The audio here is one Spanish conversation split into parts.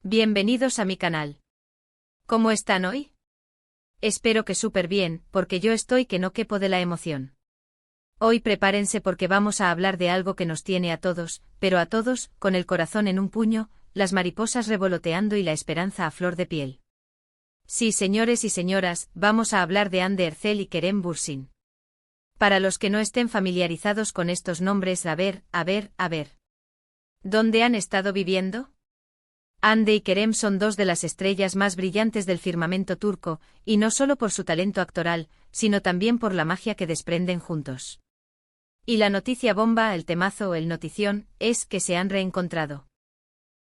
Bienvenidos a mi canal. ¿Cómo están hoy? Espero que súper bien, porque yo estoy que no quepo de la emoción. Hoy prepárense porque vamos a hablar de algo que nos tiene a todos, pero a todos, con el corazón en un puño, las mariposas revoloteando y la esperanza a flor de piel. Sí, señores y señoras, vamos a hablar de Hande Erçel y Kerem Bürsin. Para los que no estén familiarizados con estos nombres, a ver. ¿Dónde han estado viviendo? Hande y Kerem son dos de las estrellas más brillantes del firmamento turco, y no solo por su talento actoral, sino también por la magia que desprenden juntos. Y la noticia bomba, el temazo, el notición, es que se han reencontrado.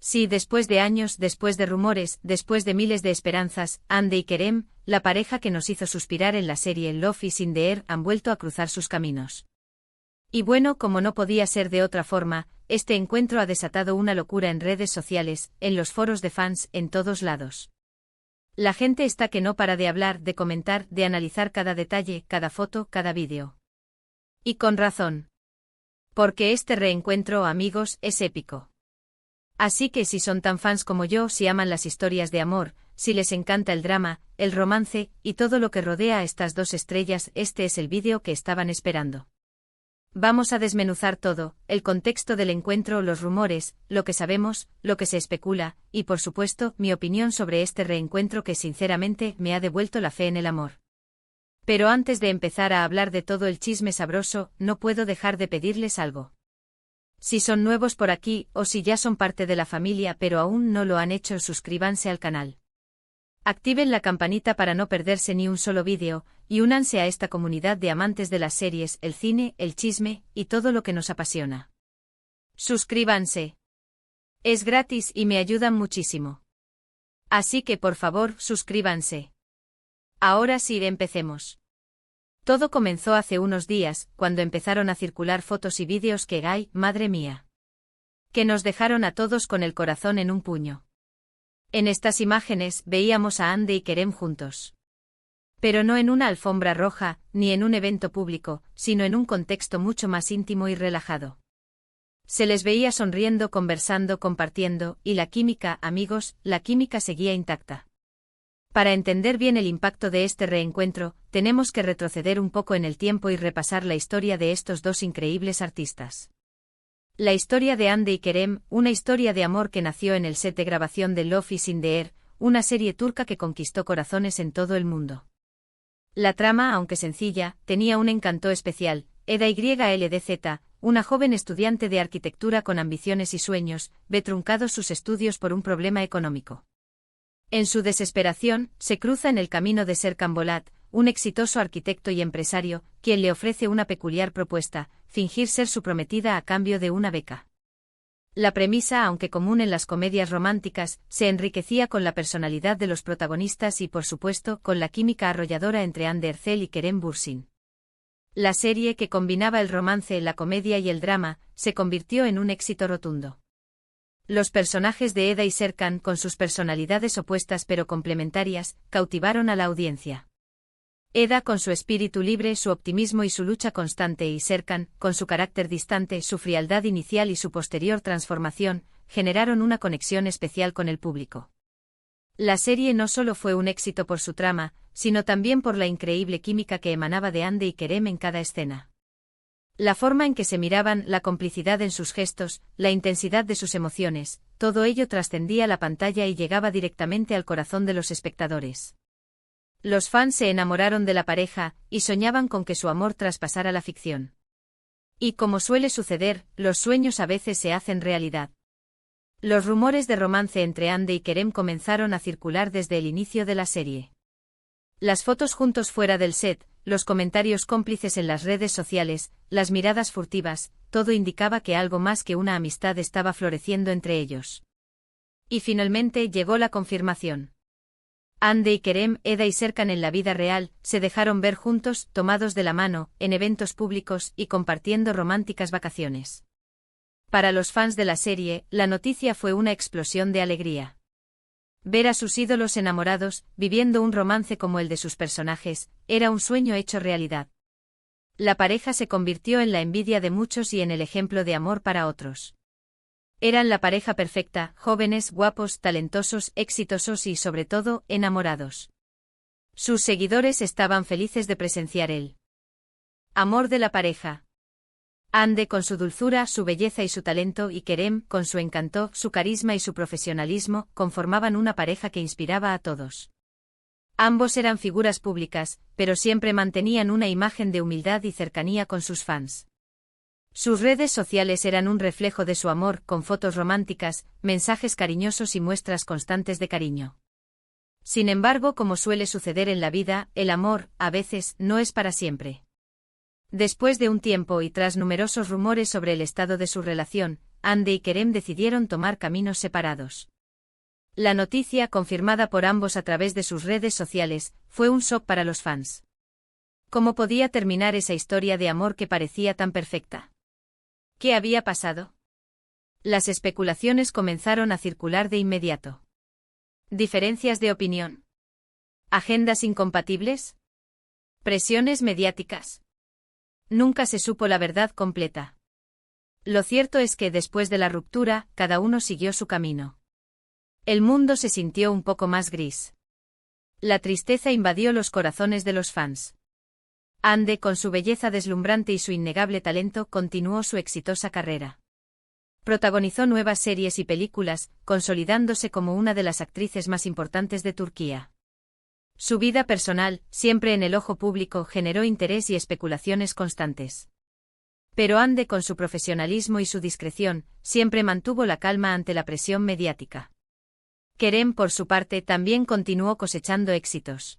Sí, después de años, después de rumores, después de miles de esperanzas, Hande y Kerem, la pareja que nos hizo suspirar en la serie Love is in the Air, han vuelto a cruzar sus caminos. Y bueno, como no podía ser de otra forma, este encuentro ha desatado una locura en redes sociales, en los foros de fans, en todos lados. La gente está que no para de hablar, de comentar, de analizar cada detalle, cada foto, cada vídeo. Y con razón. Porque este reencuentro, amigos, es épico. Así que si son tan fans como yo, si aman las historias de amor, si les encanta el drama, el romance, y todo lo que rodea a estas dos estrellas, este es el vídeo que estaban esperando. Vamos a desmenuzar todo, el contexto del encuentro, los rumores, lo que sabemos, lo que se especula, y por supuesto, mi opinión sobre este reencuentro que sinceramente me ha devuelto la fe en el amor. Pero antes de empezar a hablar de todo el chisme sabroso, no puedo dejar de pedirles algo. Si son nuevos por aquí, o si ya son parte de la familia pero aún no lo han hecho, suscríbanse al canal. Activen la campanita para no perderse ni un solo vídeo, y únanse a esta comunidad de amantes de las series, el cine, el chisme, y todo lo que nos apasiona. Suscríbanse. Es gratis y me ayudan muchísimo. Así que por favor, suscríbanse. Ahora sí, empecemos. Todo comenzó hace unos días, cuando empezaron a circular fotos y vídeos que, ay, madre mía, que nos dejaron a todos con el corazón en un puño. En estas imágenes veíamos a Hande y Kerem juntos. Pero no en una alfombra roja, ni en un evento público, sino en un contexto mucho más íntimo y relajado. Se les veía sonriendo, conversando, compartiendo, y la química, amigos, la química seguía intacta. Para entender bien el impacto de este reencuentro, tenemos que retroceder un poco en el tiempo y repasar la historia de estos dos increíbles artistas. La historia de Hande y Kerem, una historia de amor que nació en el set de grabación de Love is in the Air, una serie turca que conquistó corazones en todo el mundo. La trama, aunque sencilla, tenía un encanto especial. Eda YLDZ, una joven estudiante de arquitectura con ambiciones y sueños, ve truncados sus estudios por un problema económico. En su desesperación, se cruza en el camino de Serkan Bolat, un exitoso arquitecto y empresario, quien le ofrece una peculiar propuesta: fingir ser su prometida a cambio de una beca. La premisa, aunque común en las comedias románticas, se enriquecía con la personalidad de los protagonistas y, por supuesto, con la química arrolladora entre Hande Erçel y Kerem Bürsin. La serie, que combinaba el romance, la comedia y el drama, se convirtió en un éxito rotundo. Los personajes de Eda y Serkan, con sus personalidades opuestas pero complementarias, cautivaron a la audiencia. Eda con su espíritu libre, su optimismo y su lucha constante, y Serkan, con su carácter distante, su frialdad inicial y su posterior transformación, generaron una conexión especial con el público. La serie no solo fue un éxito por su trama, sino también por la increíble química que emanaba de Hande y Kerem en cada escena. La forma en que se miraban, la complicidad en sus gestos, la intensidad de sus emociones, todo ello trascendía la pantalla y llegaba directamente al corazón de los espectadores. Los fans se enamoraron de la pareja, y soñaban con que su amor traspasara la ficción. Y como suele suceder, los sueños a veces se hacen realidad. Los rumores de romance entre Hande y Kerem comenzaron a circular desde el inicio de la serie. Las fotos juntos fuera del set, los comentarios cómplices en las redes sociales, las miradas furtivas, todo indicaba que algo más que una amistad estaba floreciendo entre ellos. Y finalmente llegó la confirmación. Hande y Kerem, Eda y Serkan en la vida real, se dejaron ver juntos, tomados de la mano, en eventos públicos y compartiendo románticas vacaciones. Para los fans de la serie, la noticia fue una explosión de alegría. Ver a sus ídolos enamorados, viviendo un romance como el de sus personajes, era un sueño hecho realidad. La pareja se convirtió en la envidia de muchos y en el ejemplo de amor para otros. Eran la pareja perfecta, jóvenes, guapos, talentosos, exitosos y, sobre todo, enamorados. Sus seguidores estaban felices de presenciar el amor de la pareja. Ande con su dulzura, su belleza y su talento, y Kerem, con su encanto, su carisma y su profesionalismo, conformaban una pareja que inspiraba a todos. Ambos eran figuras públicas, pero siempre mantenían una imagen de humildad y cercanía con sus fans. Sus redes sociales eran un reflejo de su amor, con fotos románticas, mensajes cariñosos y muestras constantes de cariño. Sin embargo, como suele suceder en la vida, el amor, a veces, no es para siempre. Después de un tiempo y tras numerosos rumores sobre el estado de su relación, Hande y Kerem decidieron tomar caminos separados. La noticia, confirmada por ambos a través de sus redes sociales, fue un shock para los fans. ¿Cómo podía terminar esa historia de amor que parecía tan perfecta? ¿Qué había pasado? Las especulaciones comenzaron a circular de inmediato. ¿Diferencias de opinión? ¿Agendas incompatibles? ¿Presiones mediáticas? Nunca se supo la verdad completa. Lo cierto es que después de la ruptura, cada uno siguió su camino. El mundo se sintió un poco más gris. La tristeza invadió los corazones de los fans. Hande, con su belleza deslumbrante y su innegable talento, continuó su exitosa carrera. Protagonizó nuevas series y películas, consolidándose como una de las actrices más importantes de Turquía. Su vida personal, siempre en el ojo público, generó interés y especulaciones constantes. Pero Hande, con su profesionalismo y su discreción, siempre mantuvo la calma ante la presión mediática. Kerem, por su parte, también continuó cosechando éxitos.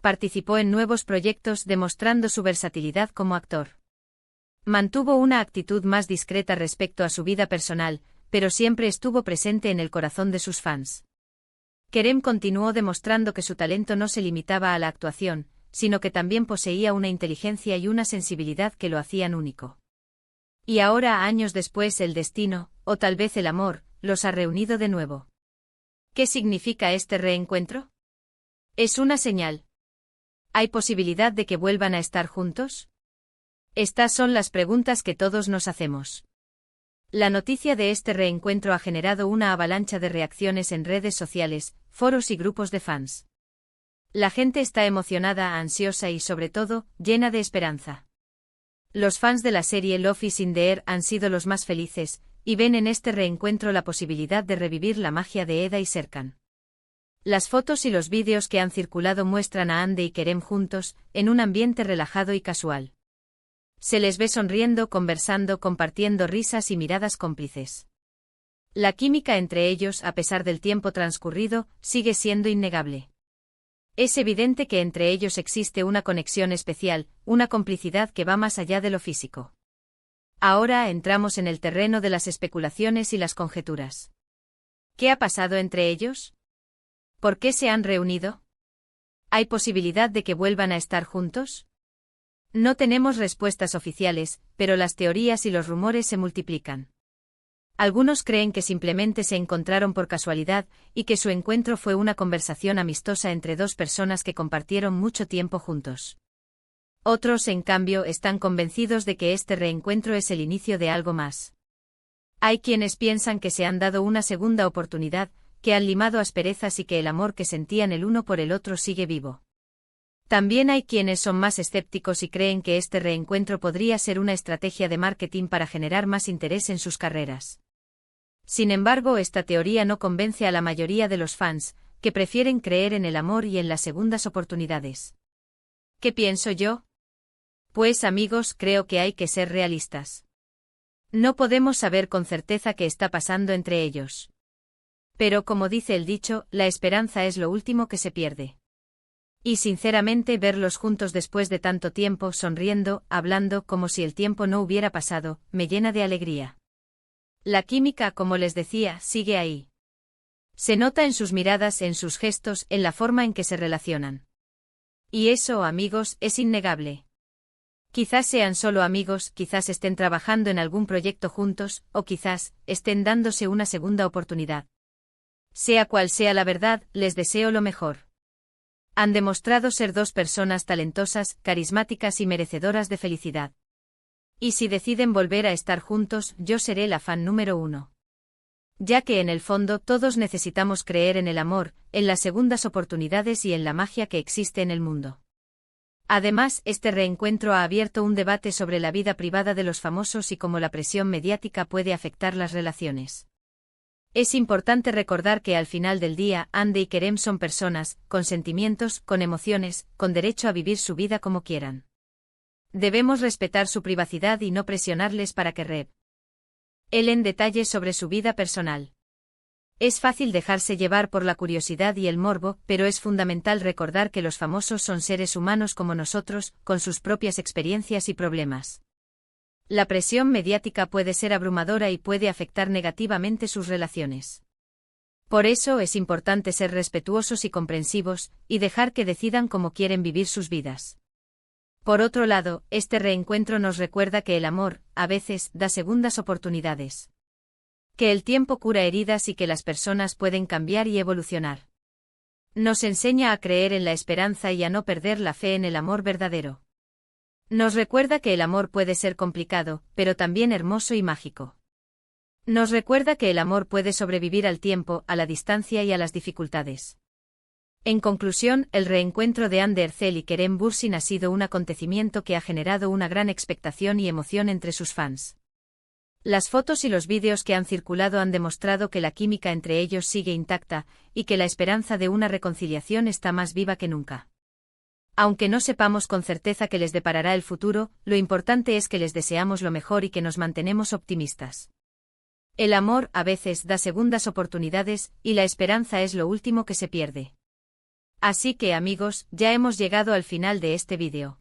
Participó en nuevos proyectos demostrando su versatilidad como actor. Mantuvo una actitud más discreta respecto a su vida personal, pero siempre estuvo presente en el corazón de sus fans. Kerem continuó demostrando que su talento no se limitaba a la actuación, sino que también poseía una inteligencia y una sensibilidad que lo hacían único. Y ahora, años después, el destino, o tal vez el amor, los ha reunido de nuevo. ¿Qué significa este reencuentro? Es una señal. ¿Hay posibilidad de que vuelvan a estar juntos? Estas son las preguntas que todos nos hacemos. La noticia de este reencuentro ha generado una avalancha de reacciones en redes sociales, foros y grupos de fans. La gente está emocionada, ansiosa y, sobre todo, llena de esperanza. Los fans de la serie Love is in the Air han sido los más felices, y ven en este reencuentro la posibilidad de revivir la magia de Eda y Serkan. Las fotos y los vídeos que han circulado muestran a Hande y Kerem juntos, en un ambiente relajado y casual. Se les ve sonriendo, conversando, compartiendo risas y miradas cómplices. La química entre ellos, a pesar del tiempo transcurrido, sigue siendo innegable. Es evidente que entre ellos existe una conexión especial, una complicidad que va más allá de lo físico. Ahora entramos en el terreno de las especulaciones y las conjeturas. ¿Qué ha pasado entre ellos? ¿Por qué se han reunido? ¿Hay posibilidad de que vuelvan a estar juntos? No tenemos respuestas oficiales, pero las teorías y los rumores se multiplican. Algunos creen que simplemente se encontraron por casualidad y que su encuentro fue una conversación amistosa entre dos personas que compartieron mucho tiempo juntos. Otros, en cambio, están convencidos de que este reencuentro es el inicio de algo más. Hay quienes piensan que se han dado una segunda oportunidad, que han limado asperezas y que el amor que sentían el uno por el otro sigue vivo. También hay quienes son más escépticos y creen que este reencuentro podría ser una estrategia de marketing para generar más interés en sus carreras. Sin embargo, esta teoría no convence a la mayoría de los fans, que prefieren creer en el amor y en las segundas oportunidades. ¿Qué pienso yo? Pues, amigos, creo que hay que ser realistas. No podemos saber con certeza qué está pasando entre ellos. Pero, como dice el dicho, la esperanza es lo último que se pierde. Y sinceramente, verlos juntos después de tanto tiempo, sonriendo, hablando como si el tiempo no hubiera pasado, me llena de alegría. La química, como les decía, sigue ahí. Se nota en sus miradas, en sus gestos, en la forma en que se relacionan. Y eso, amigos, es innegable. Quizás sean solo amigos, quizás estén trabajando en algún proyecto juntos, o quizás estén dándose una segunda oportunidad. Sea cual sea la verdad, les deseo lo mejor. Han demostrado ser dos personas talentosas, carismáticas y merecedoras de felicidad. Y si deciden volver a estar juntos, yo seré la fan número 1. Ya que en el fondo todos necesitamos creer en el amor, en las segundas oportunidades y en la magia que existe en el mundo. Además, este reencuentro ha abierto un debate sobre la vida privada de los famosos y cómo la presión mediática puede afectar las relaciones. Es importante recordar que al final del día, Hande y Kerem son personas, con sentimientos, con emociones, con derecho a vivir su vida como quieran. Debemos respetar su privacidad y no presionarles para que revelen detalles sobre su vida personal. Es fácil dejarse llevar por la curiosidad y el morbo, pero es fundamental recordar que los famosos son seres humanos como nosotros, con sus propias experiencias y problemas. La presión mediática puede ser abrumadora y puede afectar negativamente sus relaciones. Por eso es importante ser respetuosos y comprensivos, y dejar que decidan cómo quieren vivir sus vidas. Por otro lado, este reencuentro nos recuerda que el amor, a veces, da segundas oportunidades. Que el tiempo cura heridas y que las personas pueden cambiar y evolucionar. Nos enseña a creer en la esperanza y a no perder la fe en el amor verdadero. Nos recuerda que el amor puede ser complicado, pero también hermoso y mágico. Nos recuerda que el amor puede sobrevivir al tiempo, a la distancia y a las dificultades. En conclusión, el reencuentro de Hande Erçel y Kerem Bürsin ha sido un acontecimiento que ha generado una gran expectación y emoción entre sus fans. Las fotos y los vídeos que han circulado han demostrado que la química entre ellos sigue intacta, y que la esperanza de una reconciliación está más viva que nunca. Aunque no sepamos con certeza qué les deparará el futuro, lo importante es que les deseamos lo mejor y que nos mantenemos optimistas. El amor, a veces, da segundas oportunidades, y la esperanza es lo último que se pierde. Así que, amigos, ya hemos llegado al final de este vídeo.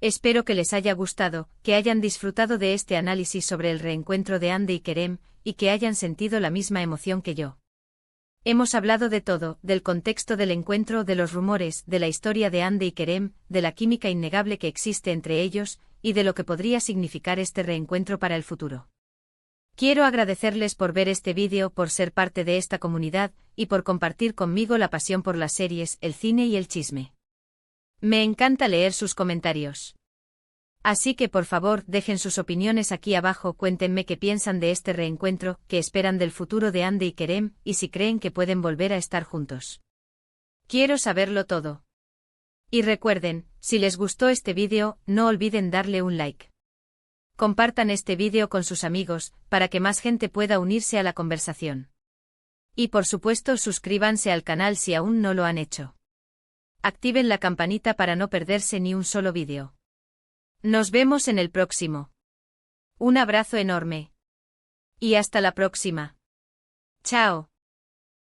Espero que les haya gustado, que hayan disfrutado de este análisis sobre el reencuentro de Hande y Kerem, y que hayan sentido la misma emoción que yo. Hemos hablado de todo, del contexto del encuentro, de los rumores, de la historia de Hande y Kerem, de la química innegable que existe entre ellos, y de lo que podría significar este reencuentro para el futuro. Quiero agradecerles por ver este vídeo, por ser parte de esta comunidad, y por compartir conmigo la pasión por las series, el cine y el chisme. Me encanta leer sus comentarios. Así que por favor dejen sus opiniones aquí abajo, cuéntenme qué piensan de este reencuentro, qué esperan del futuro de Hande y Kerem, y si creen que pueden volver a estar juntos. Quiero saberlo todo. Y recuerden, si les gustó este vídeo, no olviden darle un like. Compartan este vídeo con sus amigos, para que más gente pueda unirse a la conversación. Y por supuesto suscríbanse al canal si aún no lo han hecho. Activen la campanita para no perderse ni un solo vídeo. Nos vemos en el próximo. Un abrazo enorme. Y hasta la próxima. Chao.